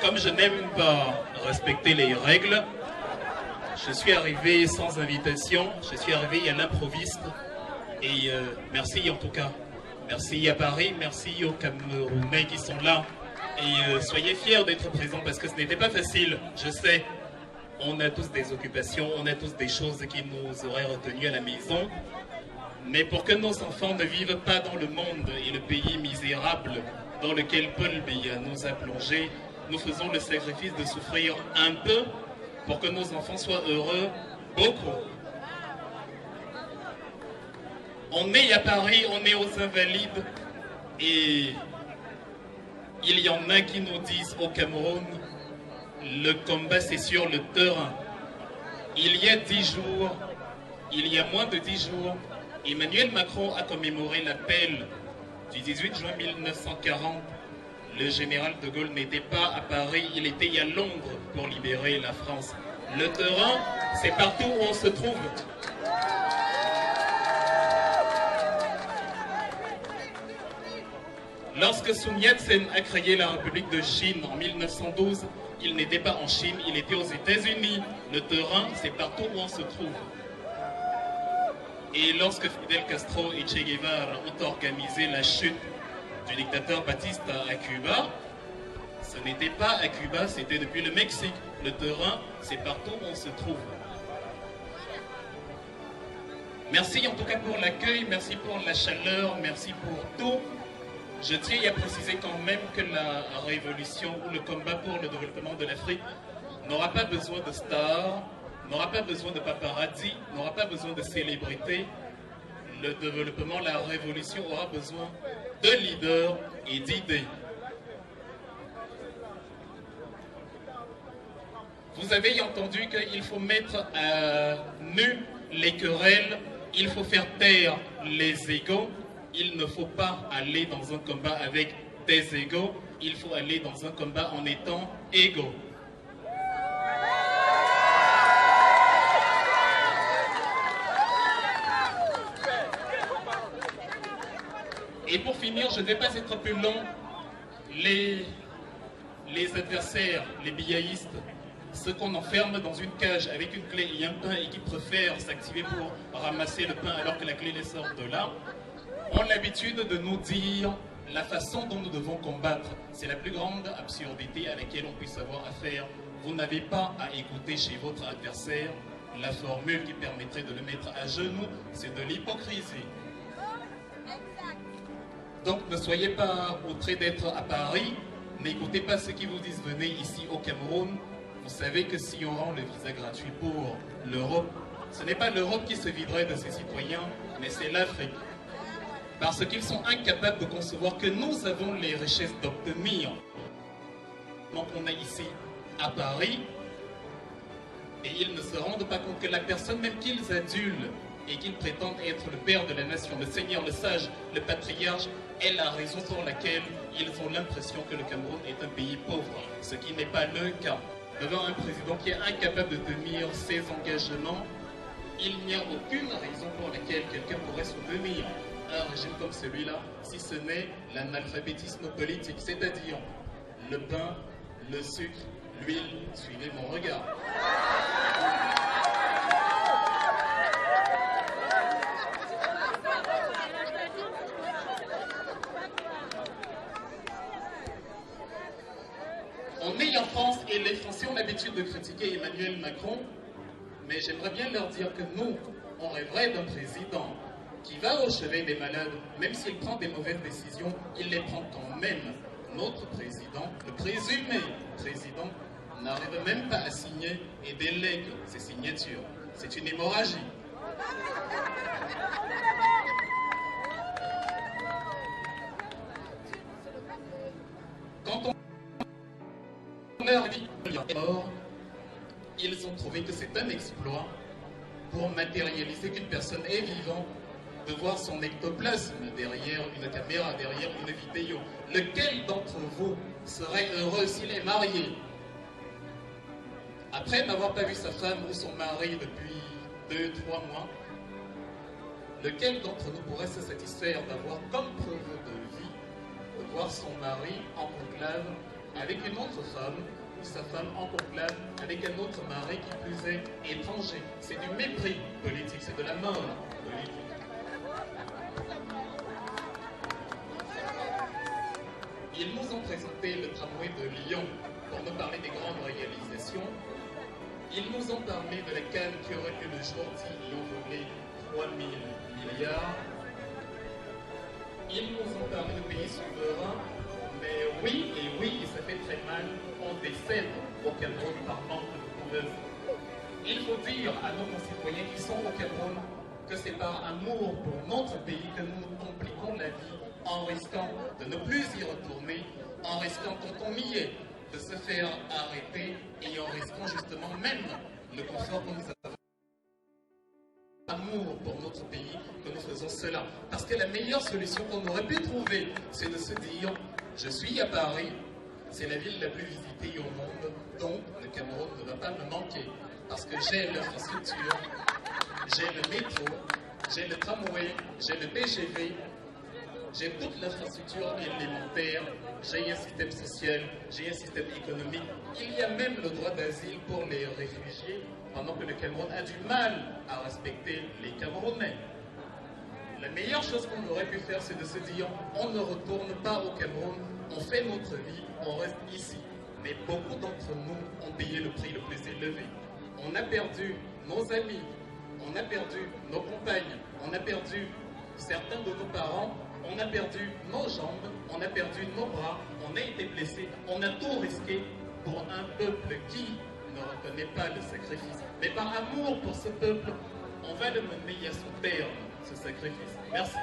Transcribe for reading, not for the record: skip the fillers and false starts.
Comme je n'aime pas respecter les règles, je suis arrivé sans invitation, je suis arrivé à l'improviste. Et merci en tout cas. Merci à Paris, merci aux Camerounais qui sont là. Et soyez fiers d'être présents parce que ce n'était pas facile, je sais. On a tous des occupations, on a tous des choses qui nous auraient retenus à la maison. Mais pour que nos enfants ne vivent pas dans le monde et le pays misérable dans lequel Paul Biya nous a plongés, nous faisons le sacrifice de souffrir un peu pour que nos enfants soient heureux, beaucoup. On est à Paris, on est aux Invalides et il y en a qui nous disent au Cameroun, le combat c'est sur le terrain. Il y a 10 jours, il y a moins de 10 jours, Emmanuel Macron a commémoré l'appel du 18 juin 1940. Le général de Gaulle n'était pas à Paris, il était à Londres pour libérer la France. Le terrain, c'est partout où on se trouve. Lorsque Sun Yat-sen a créé la République de Chine en 1912, il n'était pas en Chine, il était aux États-Unis. Le terrain, c'est partout où on se trouve. Et lorsque Fidel Castro et Che Guevara ont organisé la chute du dictateur Batista à Cuba, ce n'était pas à Cuba, c'était depuis le Mexique. Le terrain, c'est partout où on se trouve. Merci en tout cas pour l'accueil, merci pour la chaleur, merci pour tout. Je tiens à préciser quand même que la révolution ou le combat pour le développement de l'Afrique n'aura pas besoin de stars, n'aura pas besoin de paparazzi, n'aura pas besoin de célébrités. Le développement, la révolution aura besoin de leaders et d'idées. Vous avez entendu qu'il faut mettre à nu les querelles, il faut faire taire les égos. Il ne faut pas aller dans un combat avec des égos, il faut aller dans un combat en étant égaux. Et pour finir, je ne vais pas être plus long, les adversaires, les biaïstes, ceux qu'on enferme dans une cage avec une clé et un pain et qui préfèrent s'activer pour ramasser le pain alors que la clé les sort de là, ont l'habitude de nous dire la façon dont nous devons combattre. C'est la plus grande absurdité à laquelle on puisse avoir affaire. Vous n'avez pas à écouter chez votre adversaire la formule qui permettrait de le mettre à genoux, c'est de l'hypocrisie. Donc ne soyez pas outrés d'être à Paris, n'écoutez pas ceux qui vous disent venez ici au Cameroun. Vous savez que si on rend le visa gratuit pour l'Europe, ce n'est pas l'Europe qui se viderait de ses citoyens, mais c'est l'Afrique. Parce qu'ils sont incapables de concevoir que nous avons les richesses d'obtenir. Donc on a ici à Paris, et ils ne se rendent pas compte que la personne même qu'ils adulent et qu'ils prétendent être le père de la nation, le seigneur, le sage, le patriarche, est la raison pour laquelle ils ont l'impression que le Cameroun est un pays pauvre, ce qui n'est pas le cas. Devant un président qui est incapable de tenir ses engagements, il n'y a aucune raison pour laquelle quelqu'un pourrait soutenir un régime comme celui-là, si ce n'est l'analphabétisme politique, c'est-à-dire le pain, le sucre, l'huile, suivez mon regard. On est en France et les Français ont l'habitude de critiquer Emmanuel Macron, mais j'aimerais bien leur dire que nous, on rêverait d'un président qui va au chevet des malades, même s'il prend des mauvaises décisions, il les prend quand même. Notre président, le présumé président, n'arrive même pas à signer et délègue ses signatures. C'est une hémorragie. Quand on leur dit mort, ils ont trouvé que c'est un exploit pour matérialiser qu'une personne est vivante, de voir son ectoplasme derrière une caméra, derrière une vidéo. Lequel d'entre vous serait heureux s'il est marié, après n'avoir pas vu sa femme ou son mari depuis 2-3 mois? Lequel d'entre nous pourrait se satisfaire d'avoir comme preuve de vie de voir son mari en conclave avec une autre femme, ou sa femme en conclave, avec un autre mari qui plus est étranger. C'est du mépris politique, c'est de la mort politique. Ils nous ont présenté le tramway de Lyon pour nous parler des grandes réalisations. Ils nous ont parlé de la canne qui aurait pu le jour s'ils ont volé 3 000 milliards. Ils nous ont parlé de pays souverains, mais oui, et ça fait très mal, on décède au Cameroun par manque de preuves. Il faut dire à nos concitoyens qui sont au Cameroun que c'est par amour pour notre pays que nous nous compliquons la vie en risquant de ne plus y retourner, en risquant quand on y est de se faire arrêter et en risquant justement même le confort que nous avons. Amour pour notre pays que nous faisons cela. Parce que la meilleure solution qu'on aurait pu trouver, c'est de se dire, je suis à Paris, c'est la ville la plus visitée au monde, donc le Cameroun ne va pas me manquer. Parce que j'ai l'infrastructure, j'ai le métro, j'ai le tramway, j'ai le TGV, j'ai toute l'infrastructure élémentaire, j'ai un système social, j'ai un système économique. Il y a même le droit d'asile pour les réfugiés, pendant que le Cameroun a du mal à respecter les Camerounais. La meilleure chose qu'on aurait pu faire, c'est de se dire, on ne retourne pas au Cameroun, on fait notre vie, on reste ici. Mais beaucoup d'entre nous ont payé le prix le plus élevé. On a perdu nos amis, on a perdu nos compagnes, on a perdu certains de nos parents, on a perdu nos jambes, on a perdu nos bras, on a été blessé, on a tout risqué pour un peuple qui ne reconnaît pas le sacrifice. Mais par amour pour ce peuple, on va le mener à son terme, ce sacrifice. Merci.